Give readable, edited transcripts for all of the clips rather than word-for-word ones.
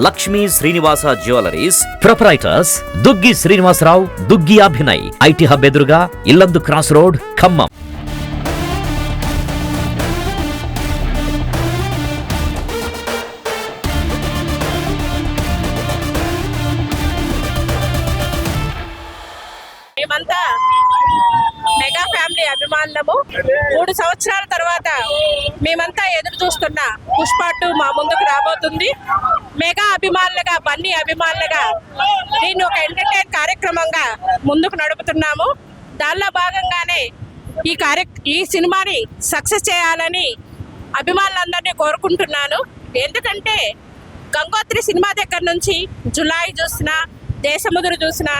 Lakshmi Srinivasa jewellers proprietors Duggi Srinivasa Rao, Duggi Abhinay, IT hub ఎదురుగా Yellandu cross road, Khammam. మేమంతా mega family అభిమానులము. 3 సంవత్సరాల తర్వాత మేమంతా ఎదురు చూస్తున్న పుష్ప 2 మా ముందుకు రాబోతుంది. మెగా అభిమానులుగా, బన్నీ అభిమానులుగా దీన్ని ఒక ఎంటర్టైన్ కార్యక్రమంగా ముందుకు నడుపుతున్నాము. దానిలో భాగంగానే ఈ సినిమాని సక్సెస్ చేయాలని అభిమానులందరినీ కోరుకుంటున్నాను. ఎందుకంటే గంగోత్రి సినిమా దగ్గర నుంచి జులాయి చూసినా, దేశముదురు చూసినా,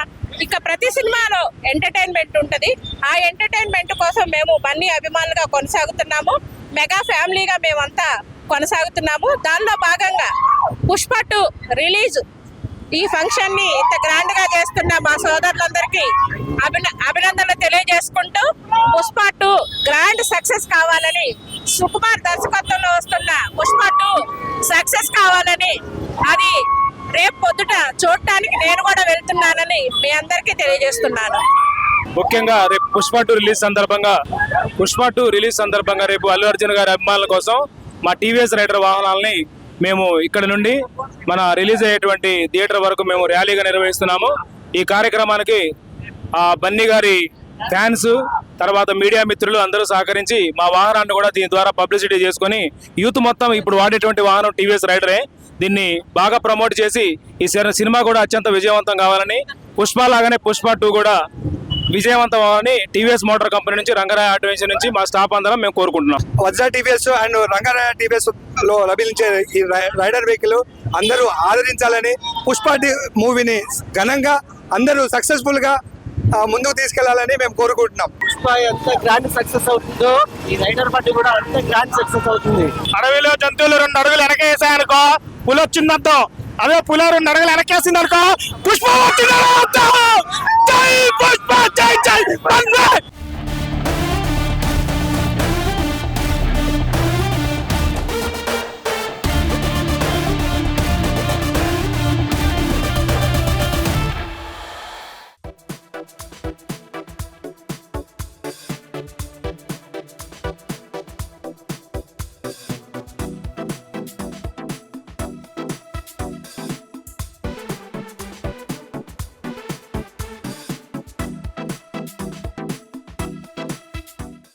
ఇక ప్రతి సినిమాలో ఎంటర్టైన్మెంట్ ఉంటుంది. ఆ ఎంటర్టైన్మెంట్ కోసం మేము బన్నీ అభిమానులుగా కొనసాగుతున్నాము. మెగా ఫ్యామిలీగా మేమంతా కొనసాగుతున్నాము. దానిలో భాగంగా పుష్ప 2 రిలీజ్ ఈ ఫంక్షన్ని ఇంత గ్రాండ్ గా చేస్తున్న మా సోదరులందరికీ అభినందనలు తెలియజేసుకుంటూ పుష్ప 2 గ్రాండ్ సక్సెస్ కావాలని, సుకుమార్ దర్శకత్వంలో వస్తున్న పుష్ప 2 సక్సెస్ కావాలని, అది రేపు పొద్దుట చూడటానికి నేను కూడా వెళ్తున్నానని మీ అందరికీ తెలియజేస్తున్నాను. ముఖ్యంగా రేపు పుష్ప 2 రిలీజ్ సందర్భంగా రేపు అల్లు అర్జున్ గారి అభిమానుల కోసం మా టీవీఎస్ రైడర్ వాహనాలని మేము ఇక్కడ నుండి మన రిలీజ్ అయ్యేటువంటి థియేటర్ వరకు మేము ర్యాలీగా నిర్వహిస్తున్నాము. ఈ కార్యక్రమానికి బన్నీ గారి ఫ్యాన్స్, తర్వాత మీడియా మిత్రులు అందరూ సహకరించి మా వాహనాన్ని కూడా దీని ద్వారా పబ్లిసిటీ చేసుకొని యూత్ మొత్తం ఇప్పుడు వాడేటువంటి వాహనం టీవీఎస్ రైడరే, దీన్ని బాగా ప్రమోట్ చేసి ఈ సినిమా కూడా అత్యంత విజయవంతం కావాలని, పుష్ప లాగానే పుష్ప 2 కూడా విజయవంతం అవ్వాలని టీవీఎస్ మోటార్ కంపెనీ నుంచి, రంగరాయ ఆటోమేషన్ నుంచి మా స్టాఫ్ అందరం మేము కోరుకుంటున్నాం. Vajra TVS and Rangaraya TVS లో లభించే ఈ రైడర్ వెహికల్ అందరూ ఆదరించాలని, పుష్ప మూవీని ఘనంగా అందరూ సక్సెస్ఫుల్ గా ముందుకు తీసుకెళ్లాలని మేము కోరుకుంటున్నాం. పుష్ప ఎంత గ్రాండ్ సక్సెస్ అవుతుందో ఈ రైడర్ బండి కూడా అంత గ్రాండ్ సక్సెస్ అవుతుంది. అడవిలో జంతువులు 2 అడుగులు వెనకేసాయనుకో పులి వచ్చిందంతో, అదే పులి 2 అడుగులు వెనకేసింది అనుకో పుష్ప వచ్చిందో. జై పుష్ప, జై జై.